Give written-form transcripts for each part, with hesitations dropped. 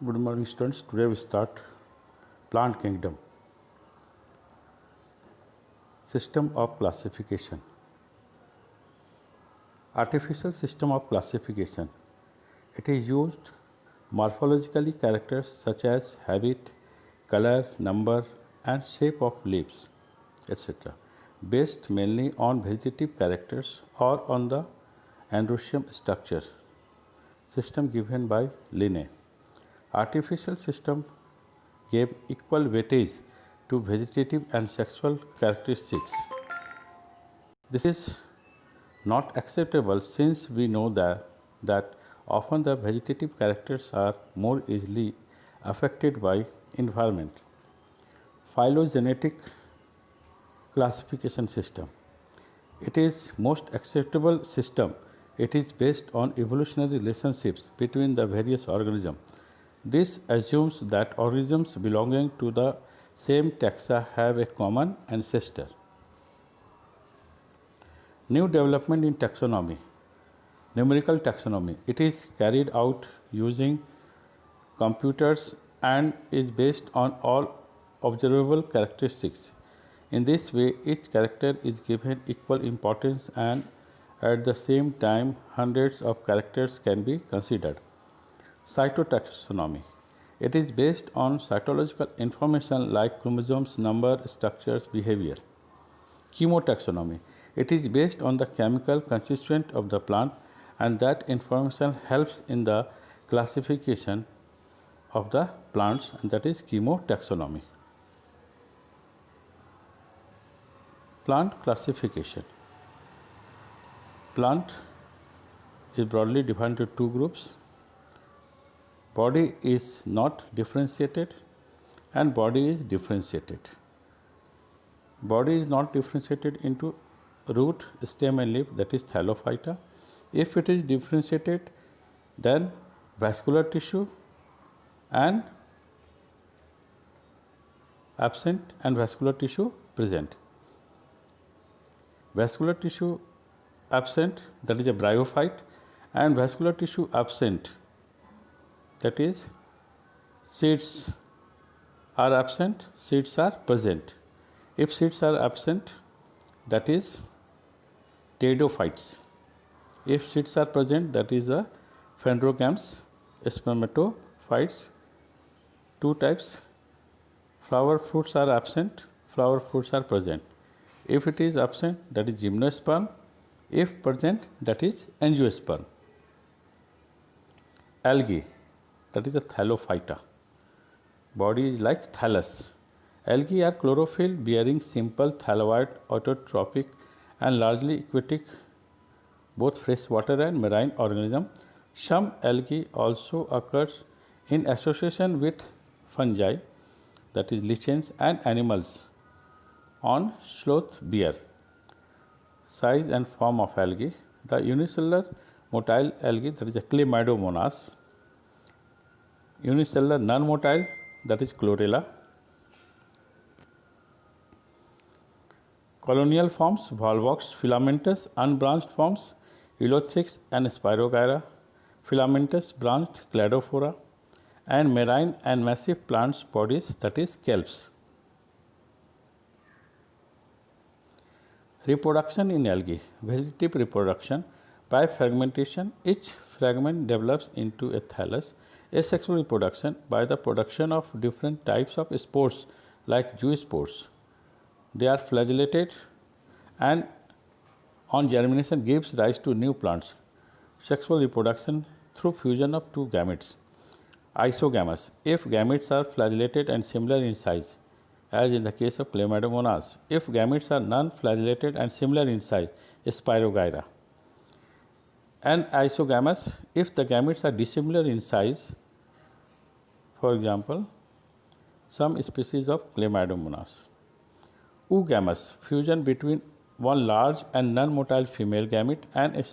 Good morning students. Today we start plant kingdom. System of classification. Artificial system of classification. It is used morphologically characters such as habit, color, number and shape of leaves, etc. based mainly on vegetative characters or on the androecium structure. System given by Linne. Artificial system gave equal weightage to vegetative and sexual characteristics. This is not acceptable since we know that often the vegetative characters are more easily affected by environment. Phylogenetic classification system. It is most acceptable system. It is based on evolutionary relationships between the various organisms. This assumes that organisms belonging to the same taxa have a common ancestor. New development in taxonomy. Numerical taxonomy. It is carried out using computers and is based on all observable characteristics. In this way, each character is given equal importance and at the same time hundreds of characters can be considered. Cytotaxonomy. It is based on cytological information like chromosomes, number, structures, behavior. Chemotaxonomy. It is based on the chemical constituent of the plant and that information helps in the classification of the plants, and that is chemotaxonomy. Plant classification. Plant is broadly divided into two groups. Body is not differentiated and body is differentiated. Body is not differentiated into root, stem and leaf, that is Thallophyta. If it is differentiated, then vascular tissue and absent and vascular tissue present. Vascular tissue absent, that is a bryophyte, and vascular tissue absent, that is seeds are absent, seeds are present. If seeds are absent, that is pteridophytes. If seeds are present, that is a phanerogames, spermatophytes. Two types. Flower fruits are absent, flower fruits are present. If it is absent, that is gymnosperm. If present, that is angiosperm. Algae, that is a Thallophyta. Body is like thallus. Algae are chlorophyll bearing simple thalloid autotrophic and largely aquatic, both freshwater and marine organism. Some algae also occurs in association with fungi, that is lichens, and animals on sloth bear. Size and form of algae. The unicellular motile algae, that is a Chlamydomonas. Unicellular non-motile, that is Chlorella. Colonial forms, Volvox, filamentous, unbranched forms, Elothrix and Spirogyra, filamentous, branched, Cladophora, and marine and massive plants bodies, that is kelps. Reproduction in algae. Vegetative reproduction. By fragmentation, each fragment develops into a thallus. Asexual reproduction by the production of different types of spores like zoospores. They are flagellated and on germination gives rise to new plants. Sexual reproduction through fusion of two gametes. Isogamous. If gametes are flagellated and similar in size, as in the case of Chlamydomonas. If gametes are non-flagellated and similar in size, Spirogyra. And isogamous, if the gametes are dissimilar in size, for example, some species of Chlamydomonas. Oogamous, fusion between one large and non-motile female gamete and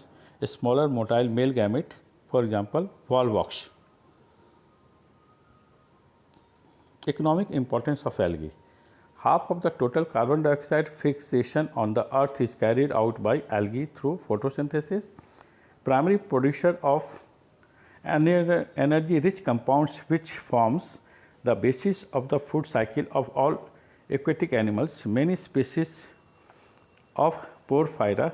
a smaller motile male gamete, for example, Volvox. Economic importance of algae. Half of the total carbon dioxide fixation on the earth is carried out by algae through photosynthesis. Primary producer of energy-rich compounds which forms the basis of the food cycle of all aquatic animals. Many species of Porphyra,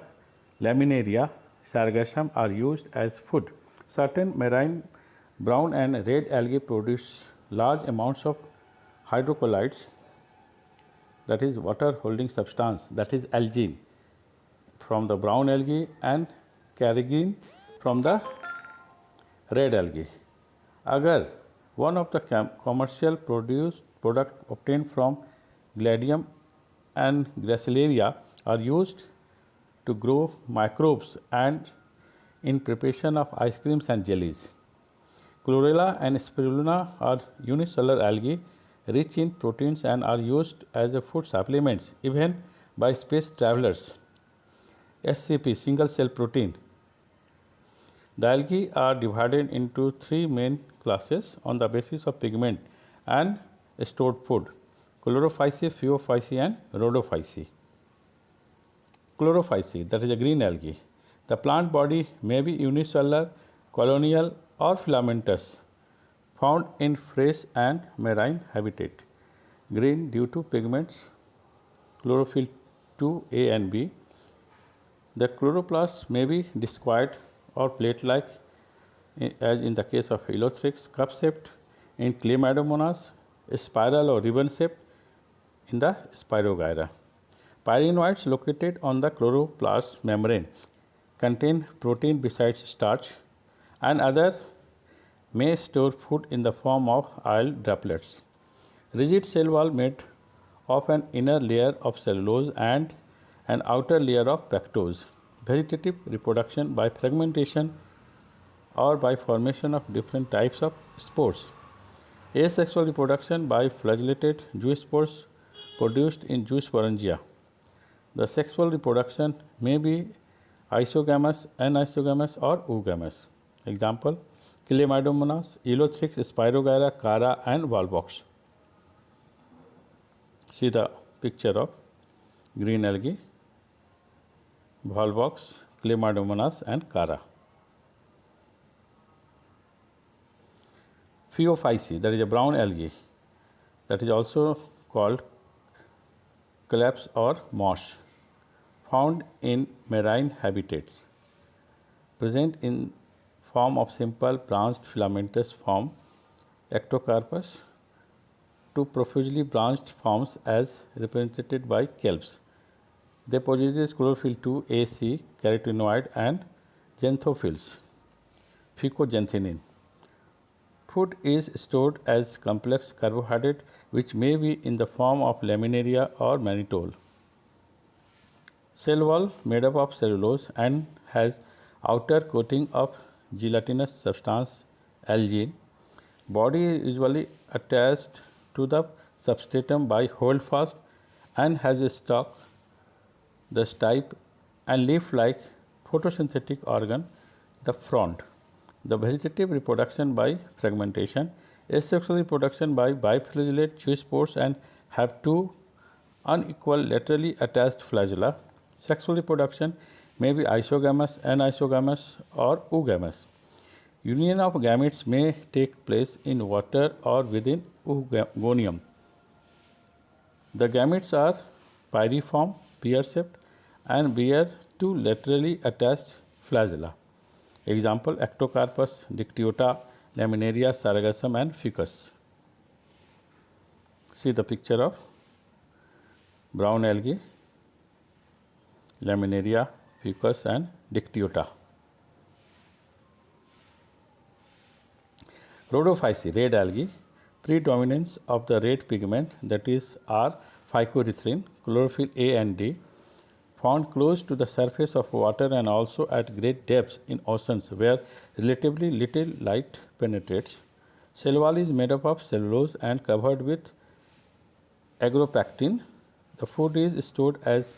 Laminaria, Sargassum are used as food. Certain marine brown and red algae produce large amounts of hydrocolloids, that is water holding substance, that is algine from the brown algae and carrageenan from the red algae. Agar one of the commercial product obtained from Gladium and Gracilaria are used to grow microbes and in preparation of ice creams and jellies. Chlorella and spirulina are unicellular algae rich in proteins and are used as a food supplements even by space travelers. SCP, single cell protein. The algae are divided into three main classes on the basis of pigment and stored food: Chlorophyceae, Phaeophyceae and Rhodophyceae. Chlorophyceae, that is a green algae. The plant body may be unicellular, colonial or filamentous, found in fresh and marine habitat. Green due to pigments chlorophyll 2A and B. The chloroplast may be discoid or plate-like, as in the case of Elothrix, cup-shaped in Chlamydomonas, spiral or ribbon-shaped in the Spirogyra. Pyrenoids located on the chloroplast membrane contain protein besides starch, and other may store food in the form of oil droplets. Rigid cell wall made of an inner layer of cellulose and an outer layer of pectose. Vegetative reproduction by fragmentation or by formation of different types of spores. Asexual reproduction by flagellated zoospores produced in zoosporangia. The sexual reproduction may be isogamous, anisogamous or oogamous. Example: Chlamydomonas, Elothrix, Spirogyra, Chara and Volvox. See the picture of green algae, Volvox, Chlamydomonas and Chara. Phaeophyceae, that is a brown algae, that is also called cleps or moss, found in marine habitats, present in form of simple branched filamentous form, ectocarpus, to profusely branched forms as represented by kelps. They possess chlorophyll 2A-C, carotenoid and xanthophylls, phycoxanthinin. Food is stored as complex carbohydrate which may be in the form of laminaria or mannitol. Cell wall made up of cellulose and has outer coating of gelatinous substance algine. Body is usually attached to the substratum by holdfast and has a stalk, the stipe, and leaf-like photosynthetic organ, the frond. The vegetative reproduction by fragmentation, asexual reproduction by biflagellate zoospores and have two unequal laterally attached flagella. Sexual reproduction may be isogamous, anisogamous or oogamous. Union of gametes may take place in water or within oogonium. The gametes are pyriform, pear-shaped and bear two laterally attached flagella. Example: Ectocarpus, Dictyota, Laminaria, Sargassum and Ficus. See the picture of brown algae, Laminaria, Ficus and Dictyota. Rhodophyceae, red algae, predominance of the red pigment, that is R phycoerythrin, chlorophyll A and D, found close to the surface of water and also at great depths in oceans where relatively little light penetrates. Cell wall is made up of cellulose and covered with agropectin. The food is stored as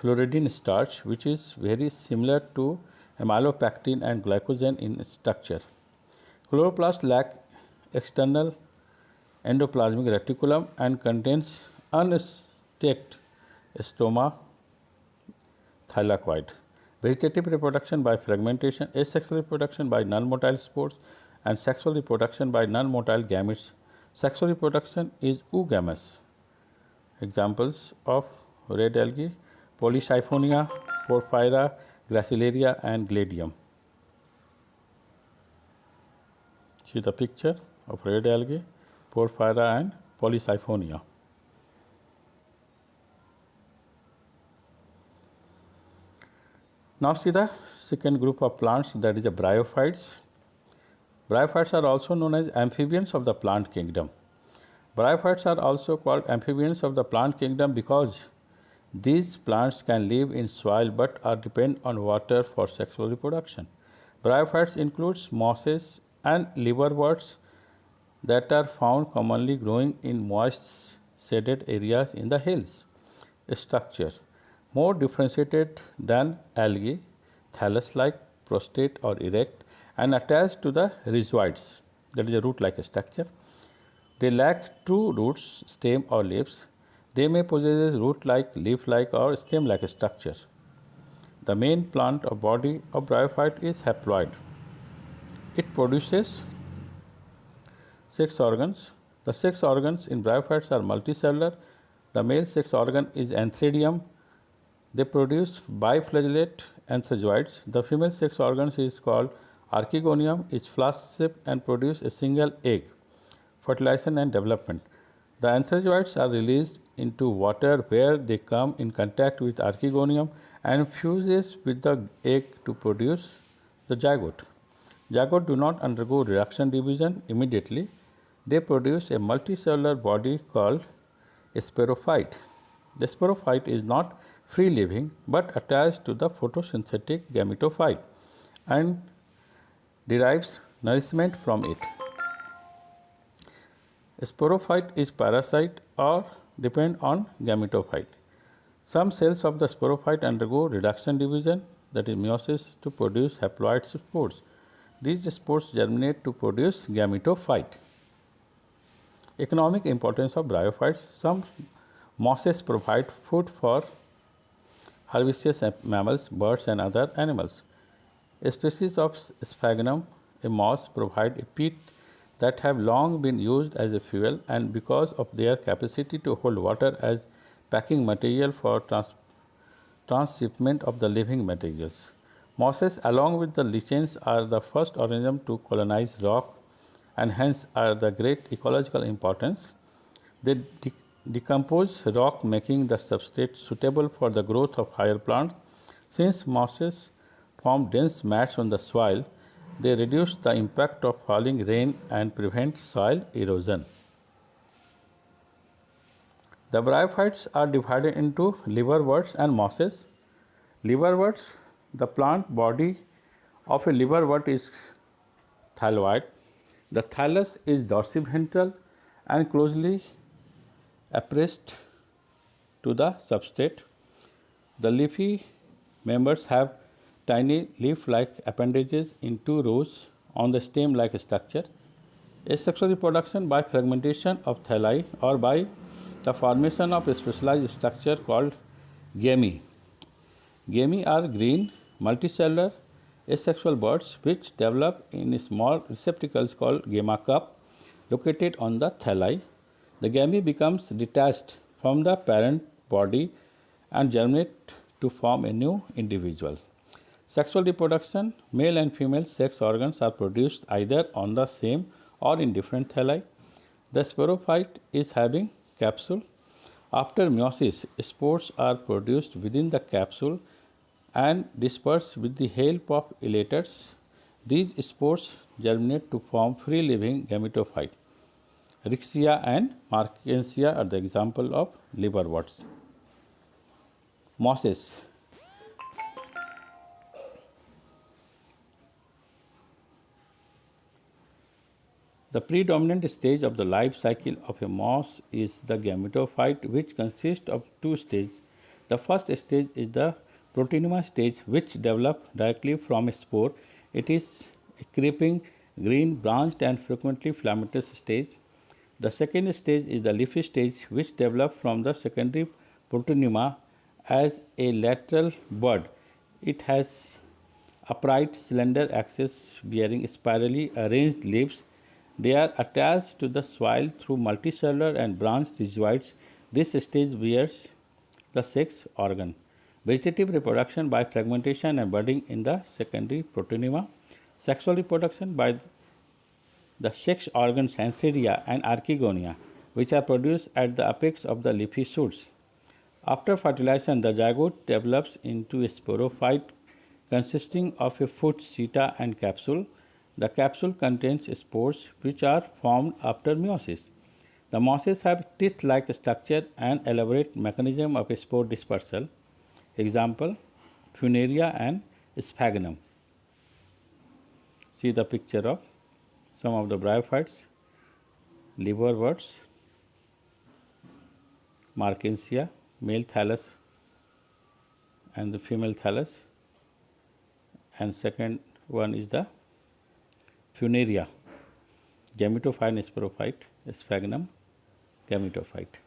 fluoridine starch, which is very similar to amylopectin and glycogen in structure. Chloroplast lack external endoplasmic reticulum and contains unstaked stoma thylakoid. Vegetative reproduction by fragmentation, asexual reproduction by non-motile spores and sexual reproduction by non-motile gametes. Sexual reproduction is oogamous. Examples of red algae: Polysiphonia, Porphyra, Gracilaria, and Gladium. See the picture of red algae, Porphyra, and Polysiphonia. Now see the second group of plants, that is the bryophytes. Bryophytes are also known as amphibians of the plant kingdom. Bryophytes are also called amphibians of the plant kingdom because these plants can live in soil but are dependent on water for sexual reproduction. Bryophytes includes mosses and liverworts that are found commonly growing in moist shaded areas in the hills. Structure: more differentiated than algae, thallus-like, prostrate or erect, and attached to the rhizoids, that is a root-like structure. They lack true roots, stem, or leaves. They may possess root-like, leaf-like, or stem-like structure. The main plant or body of bryophyte is haploid. It produces 6 organs. The 6 organs in bryophytes are multicellular. The male sex organ is antheridium. They produce biflagellate anthrazoids. The female sex organ is called archegonium, is flask-shaped and produce a single egg. Fertilization and development: the anthrazoids are released into water where they come in contact with archegonium and fuses with the egg to produce the zygote. Zygote do not undergo reduction division immediately. They produce a multicellular body called a sporophyte. The sporophyte is not free living but attached to the photosynthetic gametophyte and derives nourishment from it. A sporophyte is parasite or depend on gametophyte. Some cells of the sporophyte undergo reduction division, that is meiosis, to produce haploid spores. These spores germinate to produce gametophyte. Economic importance of bryophytes: some mosses provide food for herbaceous mammals, birds, and other animals. A species of sphagnum, a moss, provide a peat that have long been used as a fuel and because of their capacity to hold water as packing material for transshipment of the living materials. Mosses, along with the lichens, are the first organism to colonize rock and hence are the great ecological importance. They decompose rock, making the substrate suitable for the growth of higher plants. Since mosses form dense mats on the soil, they reduce the impact of falling rain and prevent soil erosion. The bryophytes are divided into liverworts and mosses. Liverworts: the plant body of a liverwort is thalloid. The thallus is dorsiventral and closely appressed to the substrate. The leafy members have tiny leaf-like appendages in 2 rows on the stem-like structure. Asexual reproduction by fragmentation of thalli or by the formation of a specialized structure called gamete. Gamete are green, multicellular, asexual buds which develop in small receptacles called gamma cup located on the thalli. The gamete becomes detached from the parent body and germinate to form a new individual. Sexual reproduction: male and female sex organs are produced either on the same or in different thalli. The sporophyte is having capsule. After meiosis, spores are produced within the capsule and dispersed with the help of elaters. These spores germinate to form free living gametophyte. Rixia and Markensia are the example of liverworts. Mosses. The predominant stage of the life cycle of a moss is the gametophyte, which consists of 2 stages. The first stage is the proteinema stage, which develops directly from a spore. It is a creeping, green, branched and frequently filamentous stage. The second stage is the leafy stage, which develops from the secondary proteinema as a lateral bud. It has upright cylinder axis bearing spirally arranged leaves. They are attached to the soil through multicellular and branched rhizoids. This stage bears the sex organ. Vegetative reproduction by fragmentation and budding in the secondary protonema. Sexual reproduction by the sex organ Sansevieria and Archegonia, which are produced at the apex of the leafy shoots. After fertilization, the zygote develops into a sporophyte consisting of a foot, seta, and capsule. The capsule contains spores which are formed after meiosis. The mosses have teeth-like structure and elaborate mechanism of spore dispersal. Example, Funaria and Sphagnum. See the picture of some of the bryophytes, liverworts, Markensia, male thallus and the female thallus, and second one is the Funaria, gametophyte and sporophyte, Sphagnum, gametophyte.